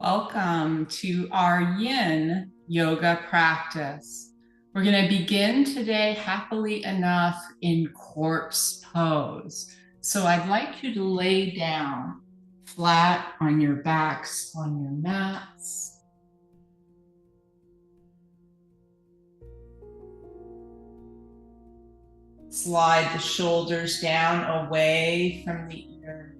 Welcome to our Yin Yoga practice. We're going to begin today, happily enough, in corpse pose. So I'd like you to lay down flat on your backs on your mats. Slide the shoulders down away from the ear.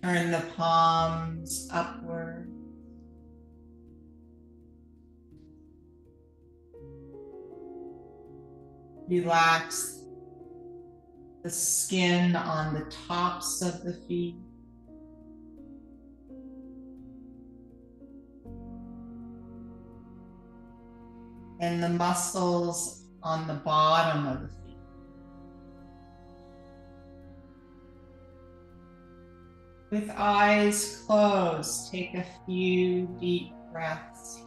Turn the palms upward. Relax the skin on the tops of the feet. And the muscles on the bottom of the feet. With eyes closed, take a few deep breaths here.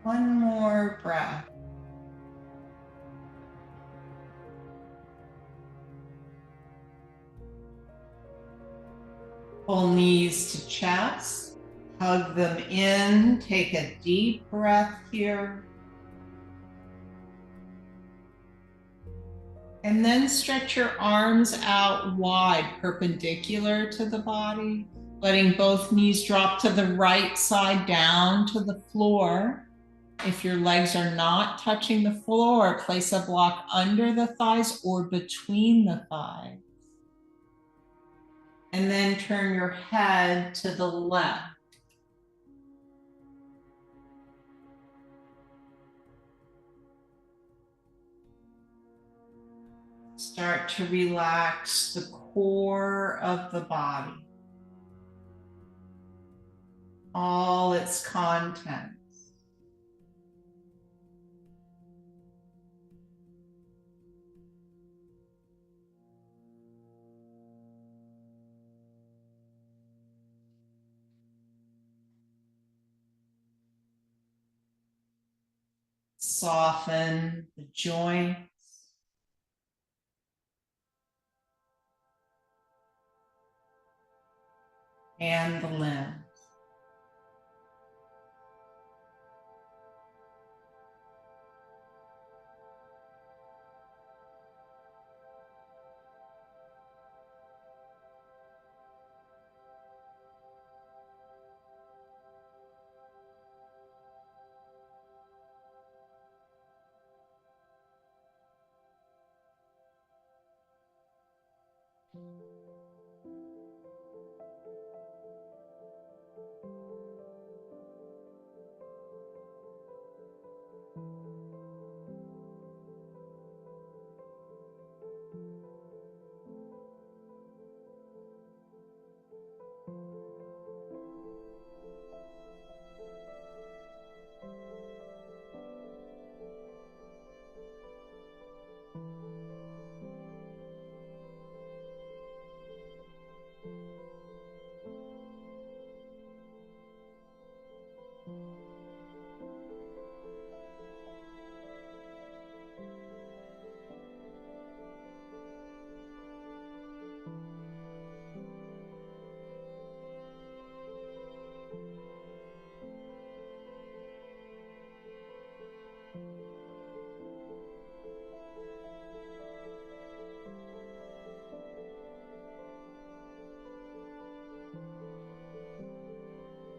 One more breath. Pull knees to chest. Hug them in. Take a deep breath here. And then stretch your arms out wide, perpendicular to the body, letting both knees drop to the right side down to the floor. If your legs are not touching the floor, place a block under the thighs or between the thighs. And then turn your head to the left. Start to relax the core of the body, all its contents. Soften the joints. And the limbs.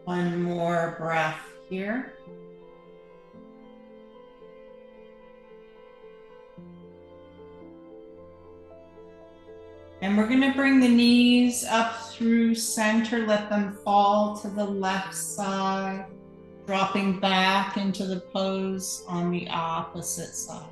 One more breath here. And we're going to bring the knees up through center, let them fall to the left side, dropping back into the pose on the opposite side.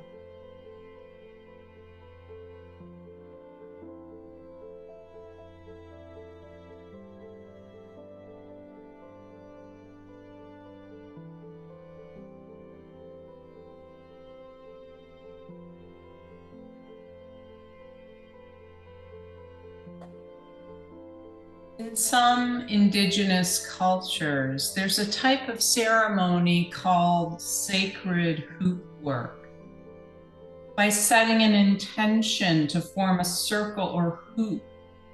In some indigenous cultures, there's a type of ceremony called sacred hoop work. By setting an intention to form a circle or hoop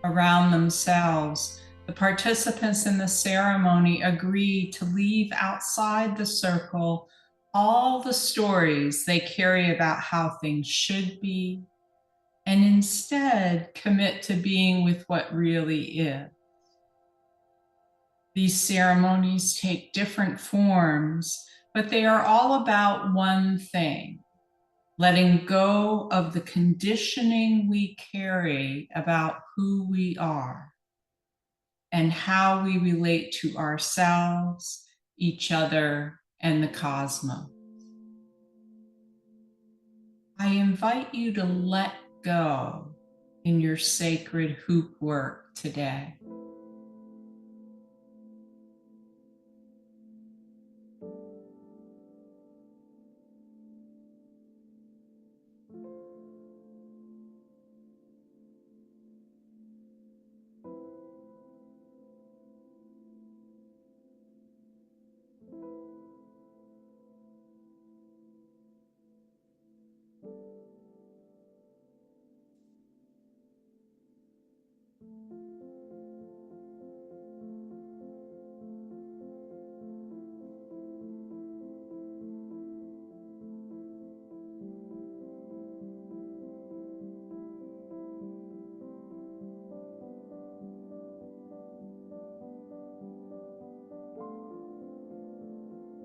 around themselves, the participants in the ceremony agree to leave outside the circle all the stories they carry about how things should be, and instead commit to being with what really is. These ceremonies take different forms, but they are all about one thing: letting go of the conditioning we carry about who we are and how we relate to ourselves, each other, and the cosmos. I invite you to let go in your sacred hoop work today.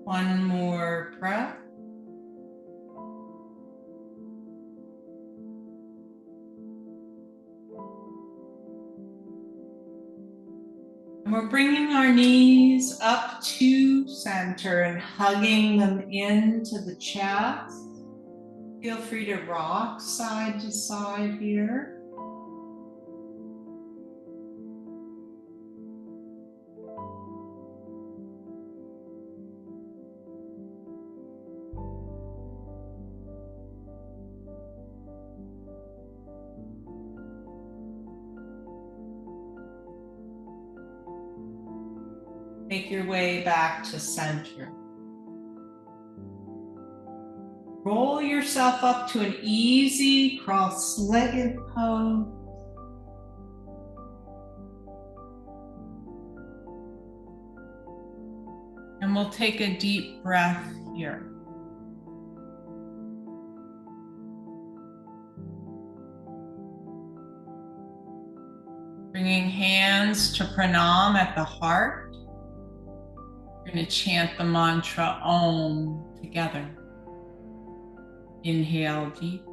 One more breath. And we're bringing our knees up to center and hugging them into the chest. Feel free to rock side to side here. Make your way back to center. Roll yourself up to an easy cross-legged pose. And we'll take a deep breath here. Bringing hands to pranam at the heart. We're going to chant the mantra Om together. Inhale deeply.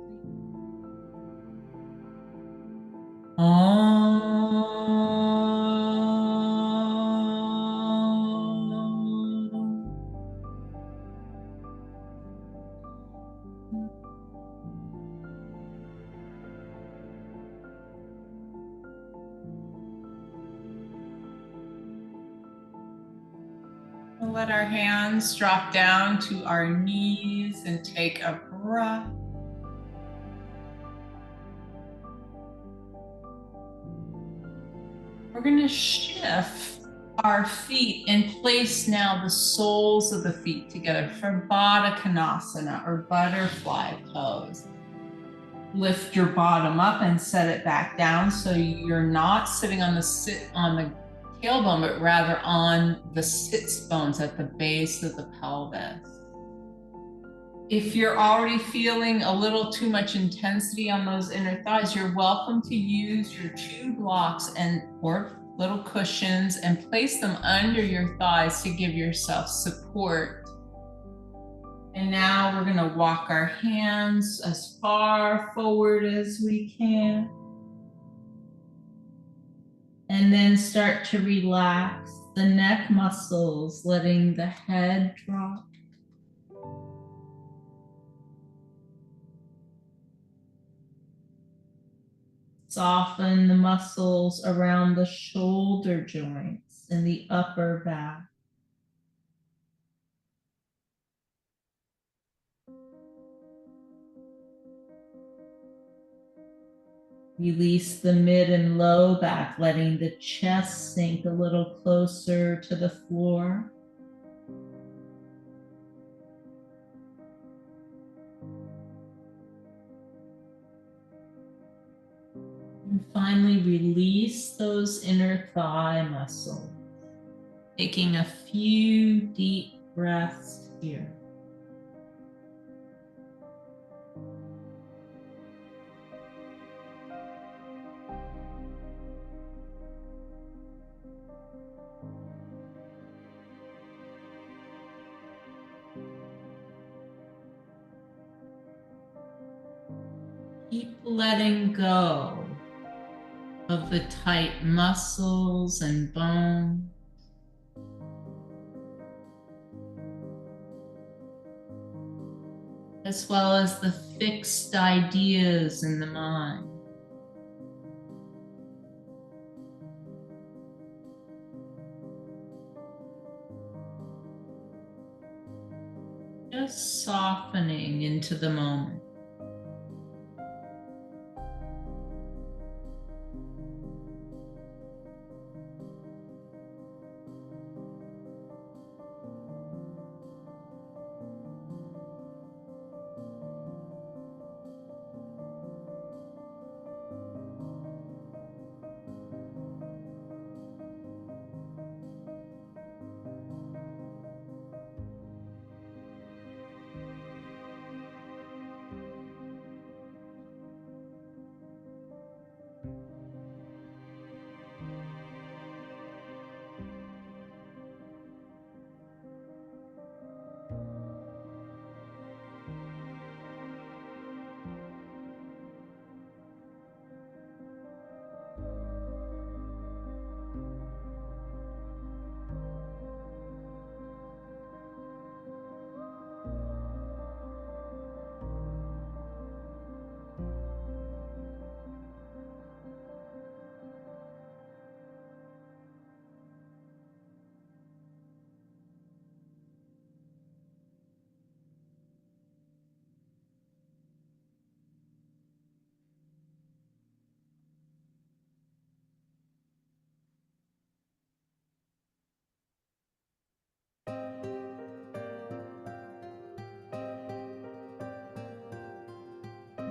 We'll let our hands drop down to our knees and take a breath. We're going to shift our feet and place now the soles of the feet together for Baddha Konasana or butterfly pose. Lift your bottom up and set it back down so you're not sitting on the tailbone, but rather on the sits bones at the base of the pelvis. If you're already feeling a little too much intensity on those inner thighs, you're welcome to use your 2 blocks or little cushions and place them under your thighs to give yourself support. And now we're going to walk our hands as far forward as we can. And then start to relax the neck muscles, letting the head drop. Soften the muscles around the shoulder joints and the upper back. Release the mid and low back, letting the chest sink a little closer to the floor. And finally, release those inner thigh muscles, taking a few deep breaths here. Keep letting go of the tight muscles and bone. As well as the fixed ideas in the mind. Just softening into the moment.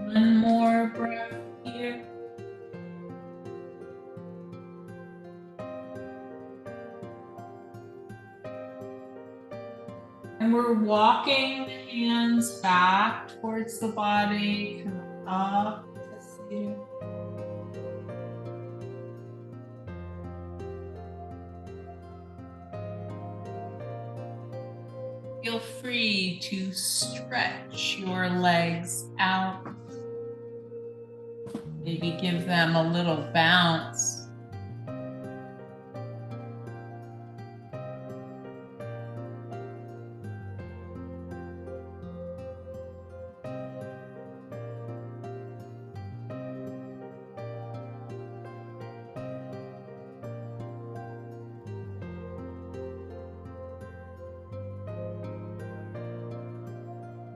One more breath here. And we're walking the hands back towards the body, coming up to see. Feel free to stretch your legs out. Maybe give them a little bounce.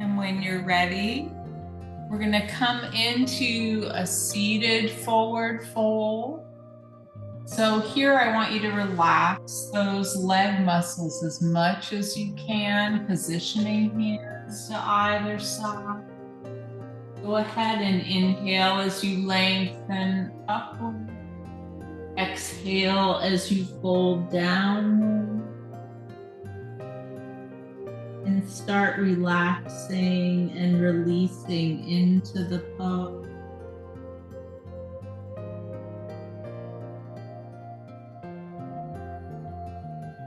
And when you're ready, we're going to come into a seated forward fold. So here I want you to relax those leg muscles as much as you can, positioning hands to either side. Go ahead and inhale as you lengthen upward. Exhale as you fold downward. And start relaxing and releasing into the pose.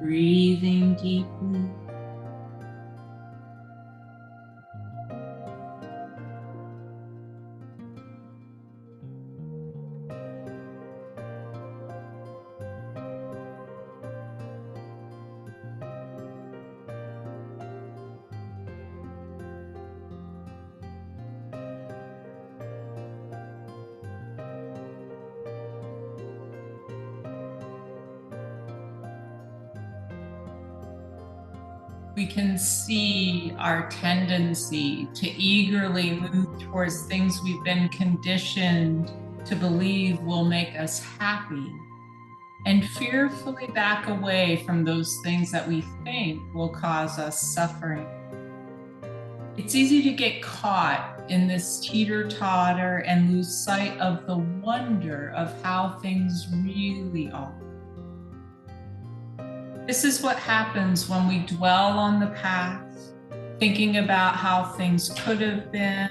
Breathing deeply. We can see our tendency to eagerly move towards things we've been conditioned to believe will make us happy, and fearfully back away from those things that we think will cause us suffering. It's easy to get caught in this teeter-totter and lose sight of the wonder of how things really are. This is what happens when we dwell on the past, thinking about how things could have been,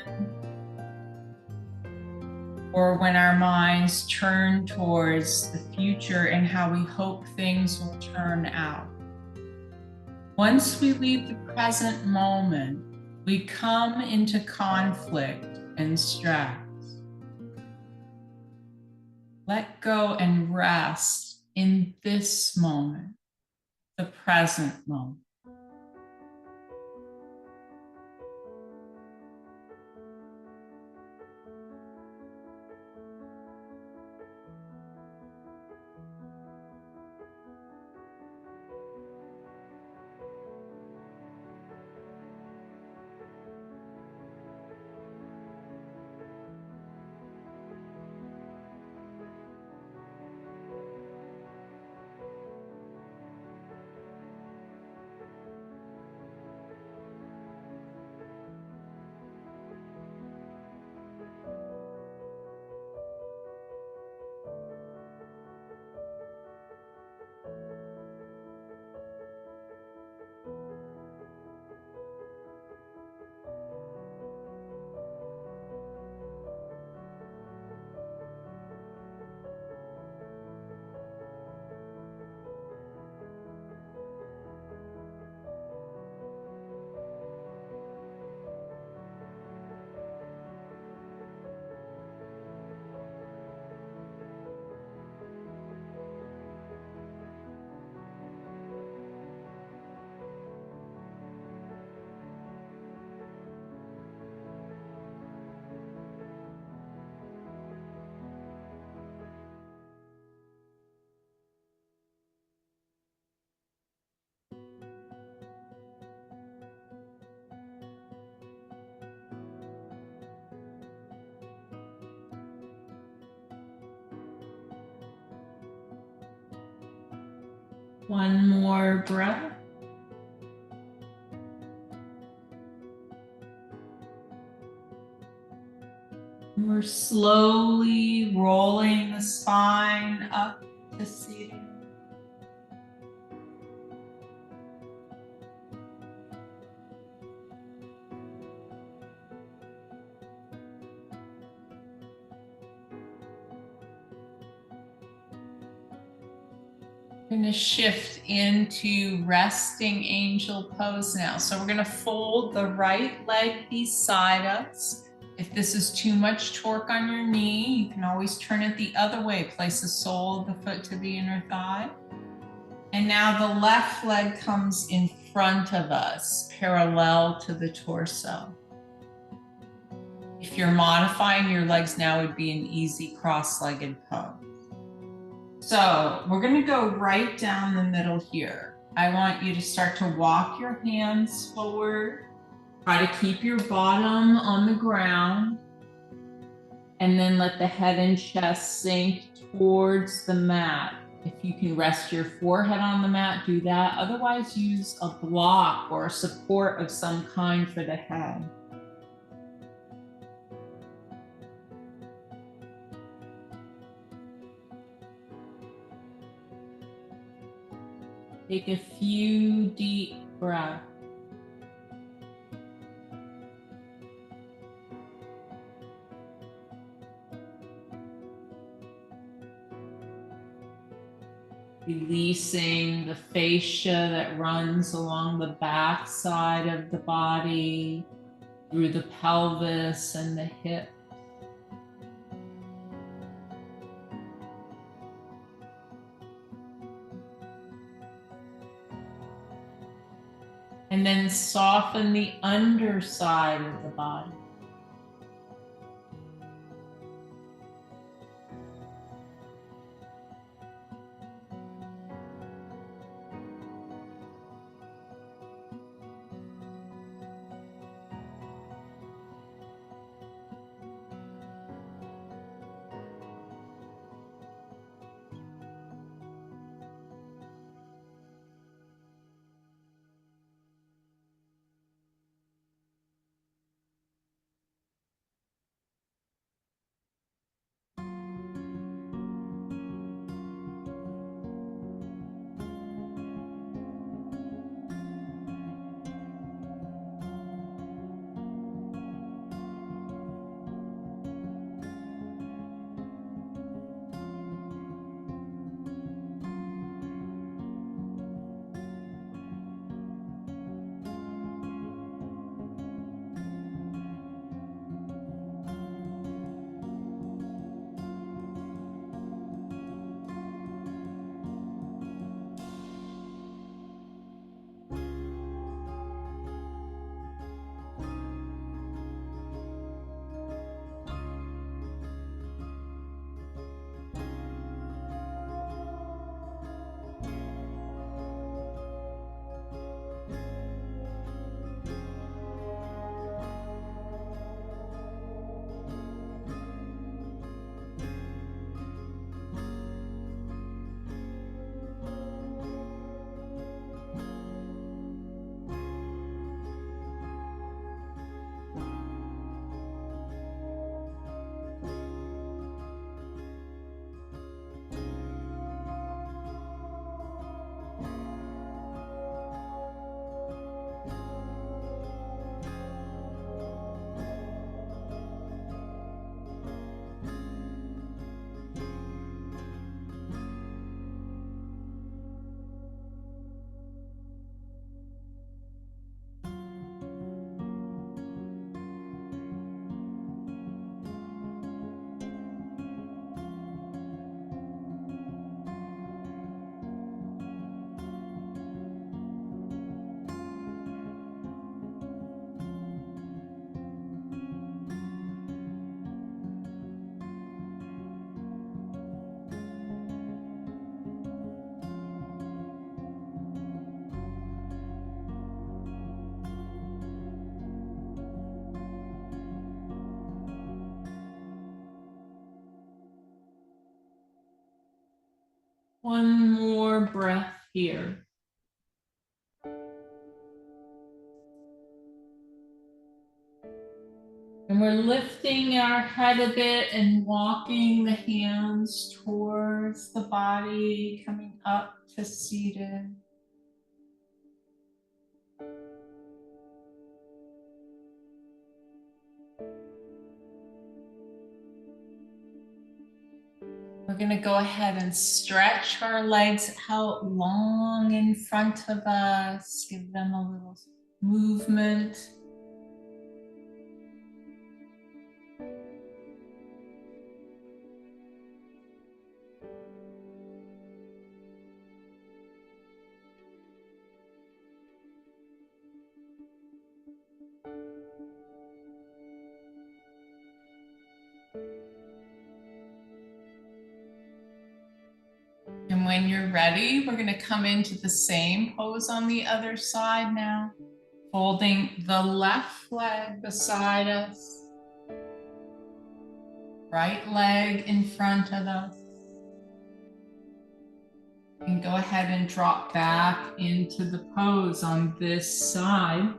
or when our minds turn towards the future and how we hope things will turn out. Once we leave the present moment, we come into conflict and stress. Let go and rest in this moment, the present moment. One more breath. We're slowly rolling the spine up to seating. We're going to shift into resting angel pose now. So we're going to fold the right leg beside us. If this is too much torque on your knee, you can always turn it the other way. Place the sole of the foot to the inner thigh. And now the left leg comes in front of us, parallel to the torso. If you're modifying your legs now, it would be an easy cross-legged pose. So we're going to go right down the middle here. I want you to start to walk your hands forward. Try to keep your bottom on the ground. And then let the head and chest sink towards the mat. If you can rest your forehead on the mat, do that. Otherwise, use a block or a support of some kind for the head. Take a few deep breaths. Releasing the fascia that runs along the back side of the body, through the pelvis and the hips. And then soften the underside of the body. One more breath here. And we're lifting our head a bit and walking the hands towards the body, coming up to seated. We're going to go ahead and stretch our legs out long in front of us, give them a little movement. And when you're ready, we're going to come into the same pose on the other side now, folding the left leg beside us, right leg in front of us. And go ahead and drop back into the pose on this side.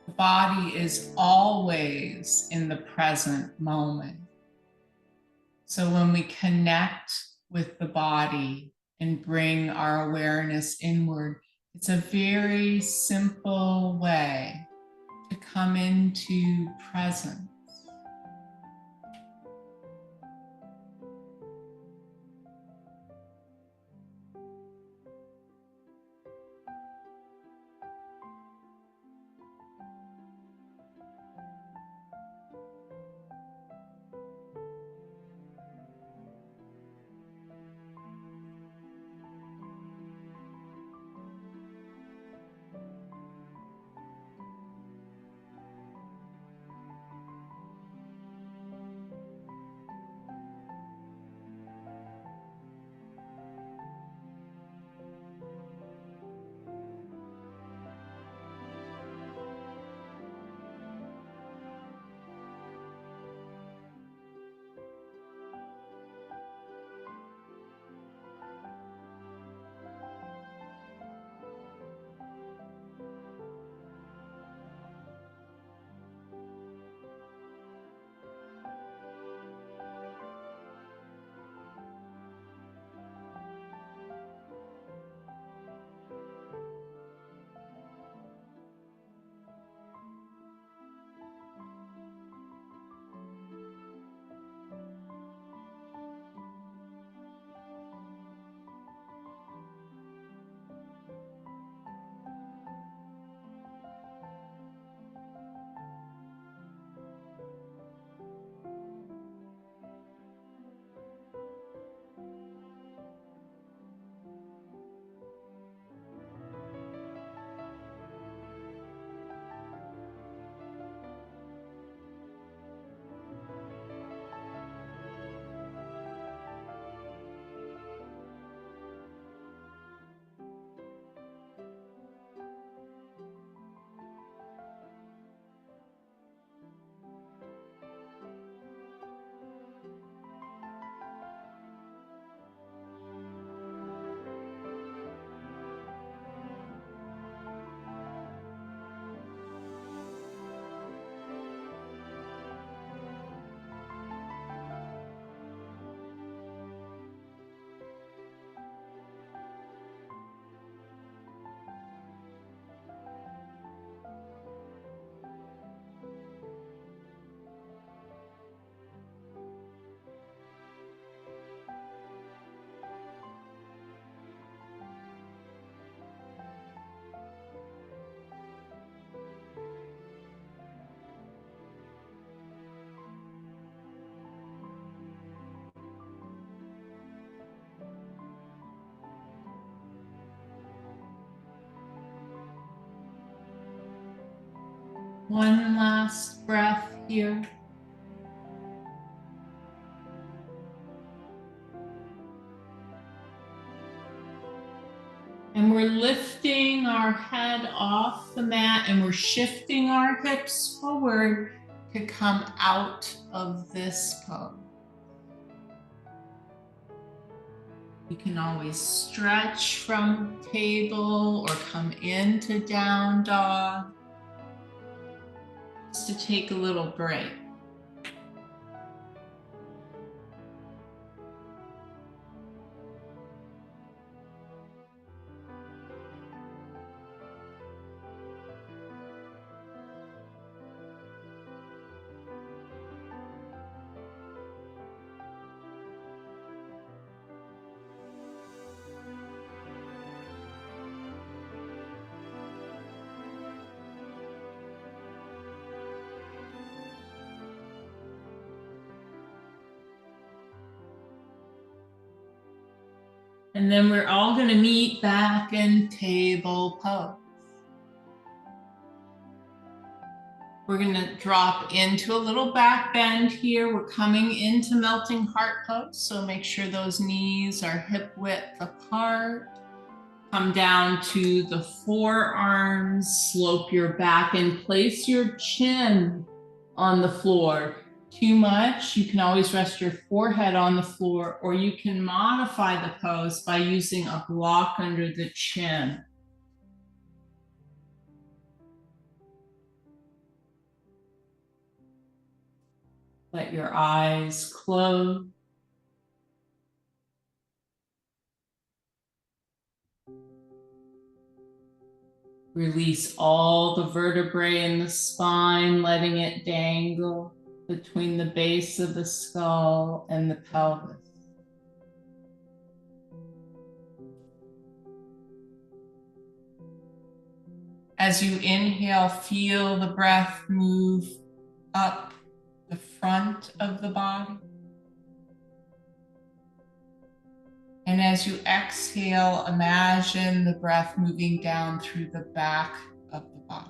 The body is always in the present moment. So when we connect with the body and bring our awareness inward, it's a very simple way to come into presence. One last breath here. And we're lifting our head off the mat and we're shifting our hips forward to come out of this pose. You can always stretch from table or come into down dog, just to take a little break. And then we're all going to meet back in table pose. We're going to drop into a little back bend here. We're coming into melting heart pose. So make sure those knees are hip width apart. Come down to the forearms, slope your back and place your chin on the floor. Too much, you can always rest your forehead on the floor, or you can modify the pose by using a block under the chin. Let your eyes close. Release all the vertebrae in the spine, letting it dangle between the base of the skull and the pelvis. As you inhale, feel the breath move up the front of the body. And as you exhale, imagine the breath moving down through the back of the body.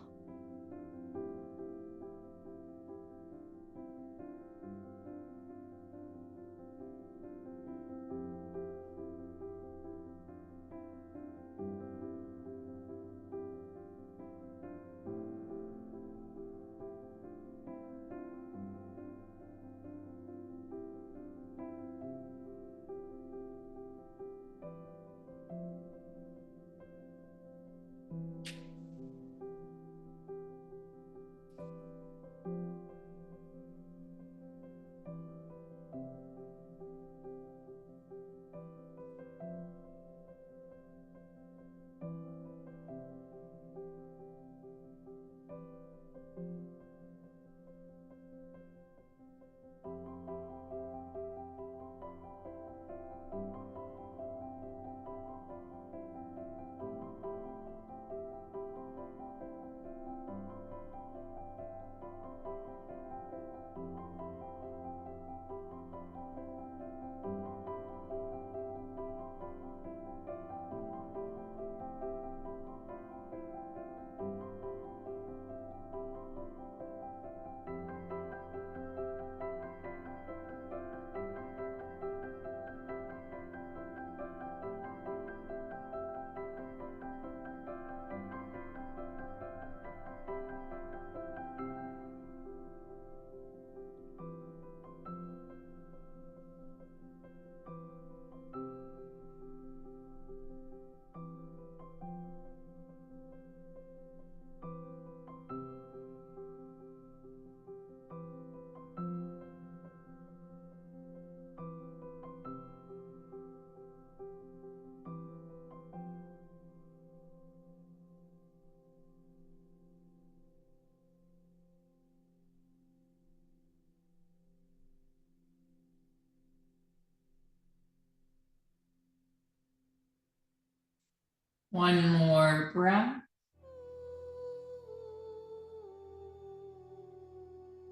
One more breath.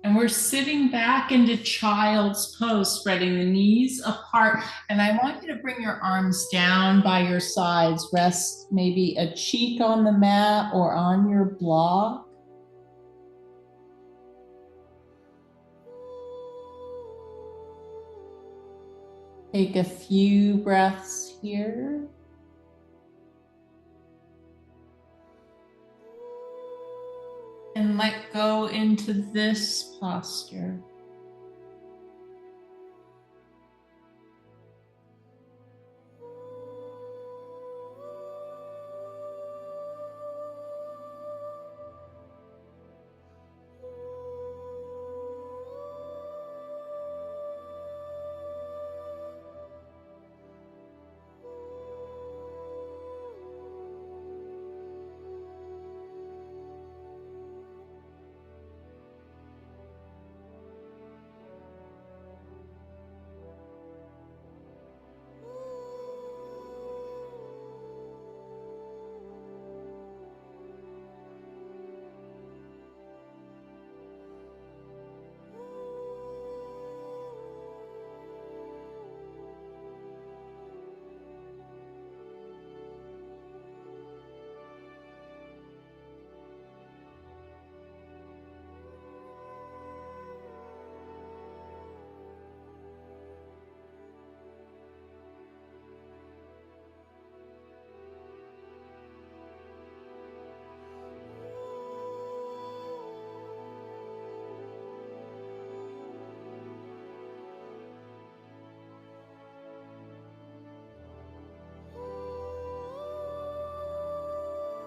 And we're sitting back into child's pose, spreading the knees apart. And I want you to bring your arms down by your sides. Rest maybe a cheek on the mat or on your block. Take a few breaths here. And let go into this posture.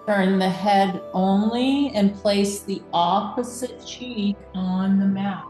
Turn the head only and place the opposite cheek on the mat.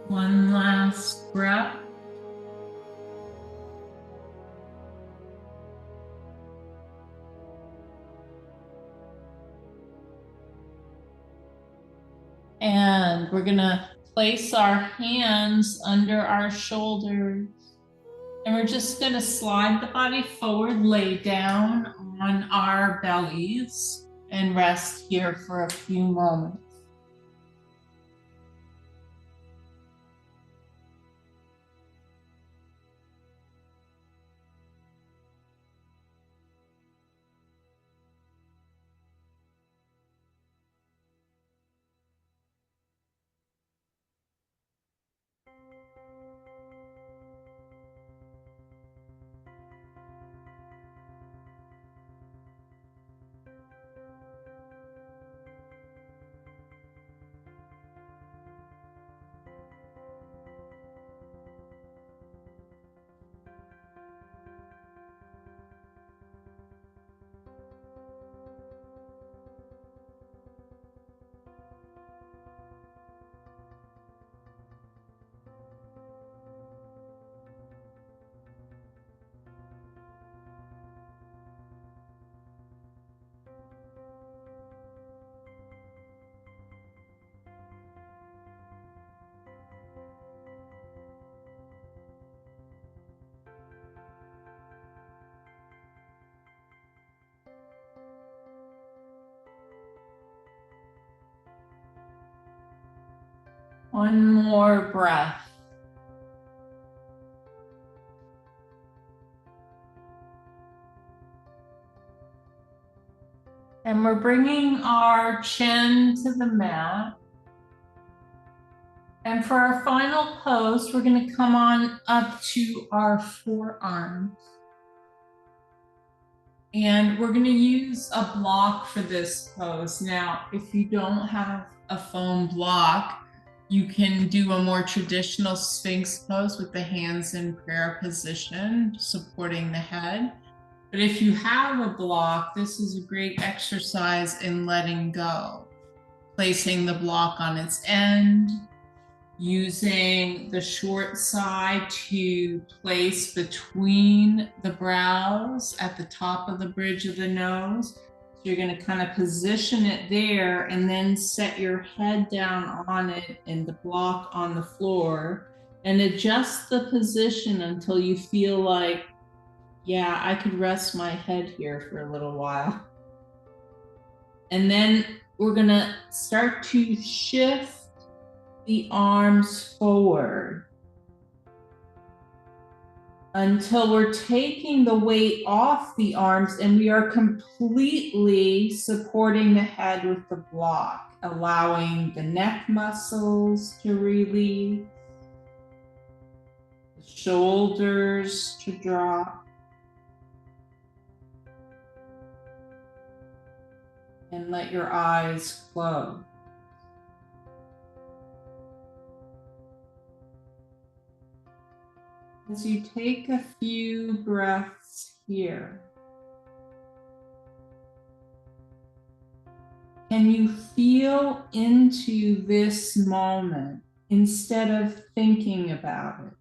One last breath. And we're gonna place our hands under our shoulders. And we're just gonna slide the body forward, lay down on our bellies, and rest here for a few moments. One more breath. And we're bringing our chin to the mat. And for our final pose, we're going to come on up to our forearms. And we're going to use a block for this pose. Now, if you don't have a foam block, you can do a more traditional Sphinx pose with the hands in prayer position, supporting the head. But if you have a block, this is a great exercise in letting go, placing the block on its end, using the short side to place between the brows at the top of the bridge of the nose. So you're going to kind of position it there and then set your head down on it and the block on the floor and adjust the position until you feel like, yeah, I could rest my head here for a little while. And then we're going to start to shift the arms forward until we're taking the weight off the arms and we are completely supporting the head with the block, allowing the neck muscles to release, the shoulders to drop, and let your eyes close. As you take a few breaths here, can you feel into this moment instead of thinking about it?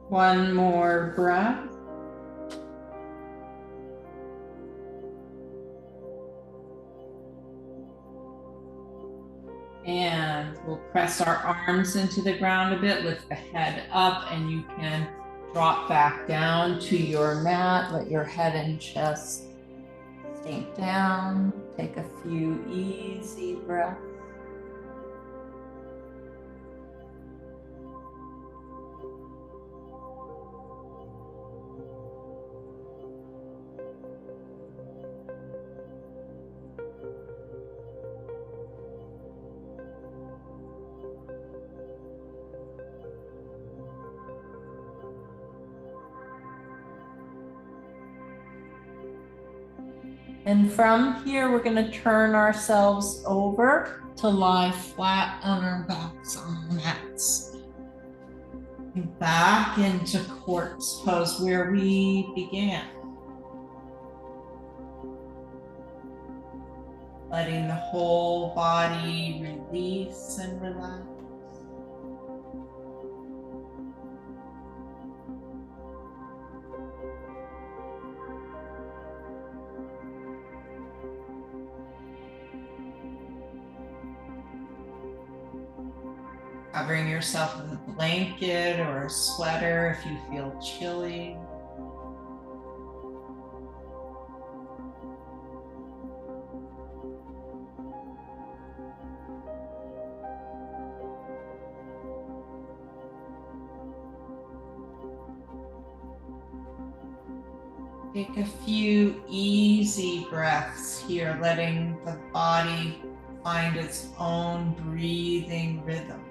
One more breath. And we'll press our arms into the ground a bit, lift the head up, and you can drop back down to your mat. Let your head and chest sink down. Take a few easy breaths. And from here, we're going to turn ourselves over to lie flat on our backs on the mats. Back into corpse pose where we began. Letting the whole body release and relax. Covering yourself with a blanket or a sweater if you feel chilly. Take a few easy breaths here, letting the body find its own breathing rhythm.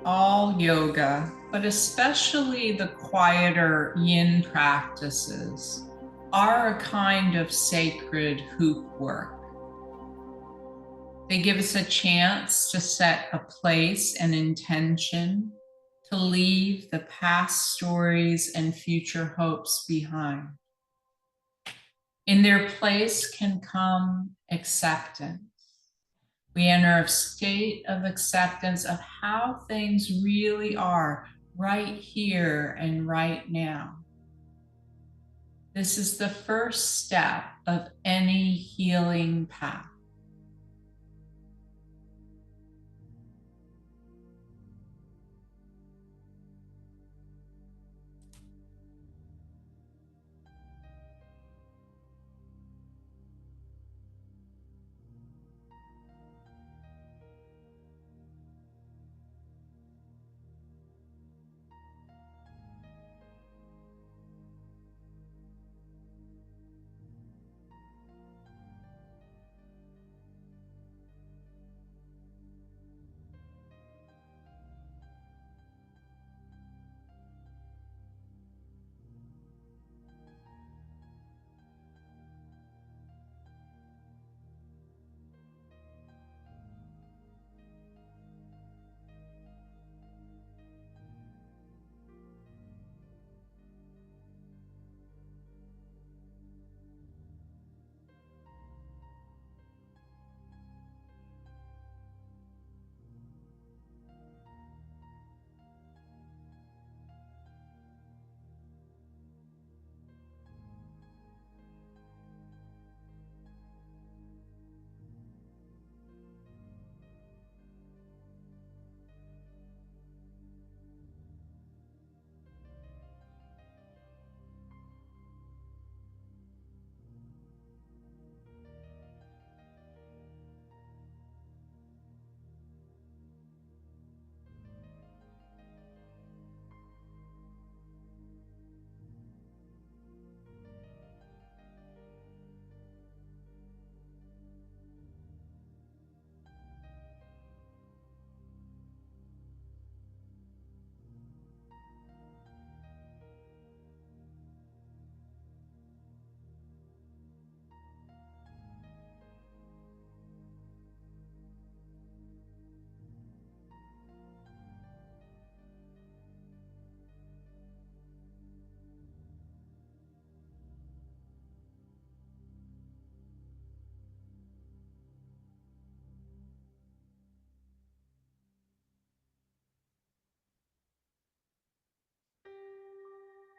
All yoga, but especially the quieter yin practices, are a kind of sacred hoop work. They give us a chance to set a place and intention, to leave the past stories and future hopes behind. In their place can come acceptance. We enter a state of acceptance of how things really are right here and right now. This is the first step of any healing path.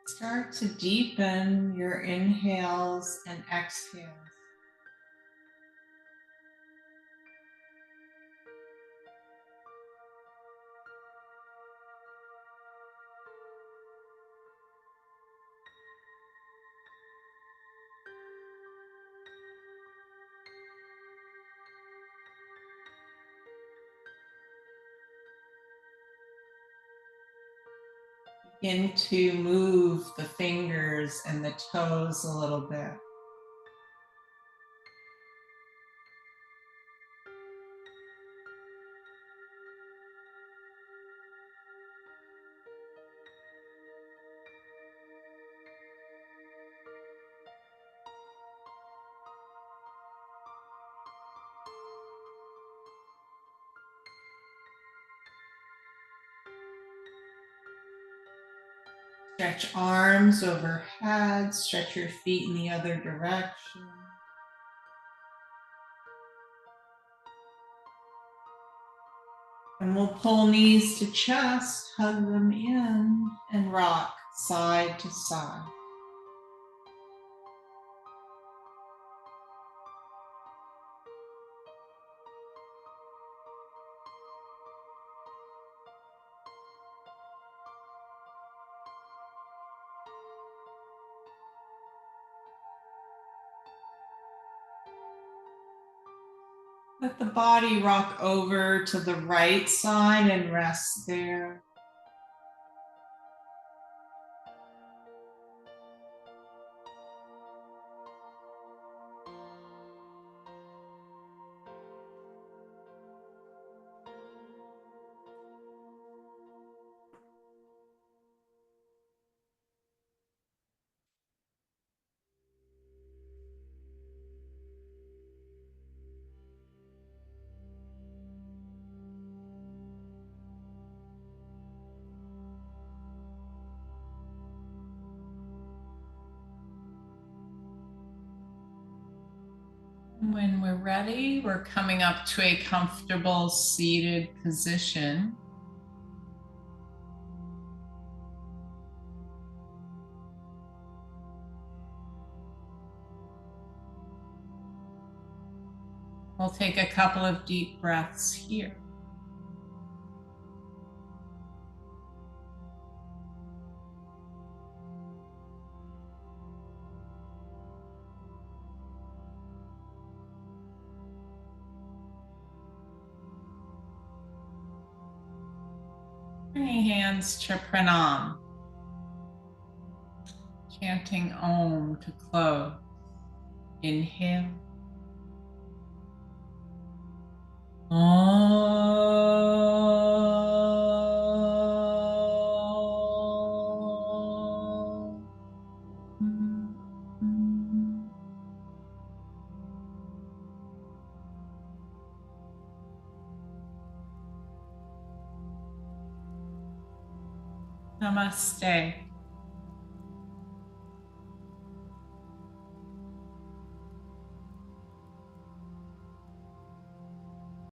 Start to deepen your inhales and exhales. Begin to move the fingers and the toes a little bit. Stretch arms overhead, stretch your feet in the other direction. And we'll pull knees to chest, hug them in, and rock side to side. Let the body rock over to the right side and rest there. When we're ready, we're coming up to a comfortable seated position. We'll take a couple of deep breaths here. Bringing hands to pranam. Chanting Om to close. Inhale. Om. Namaste.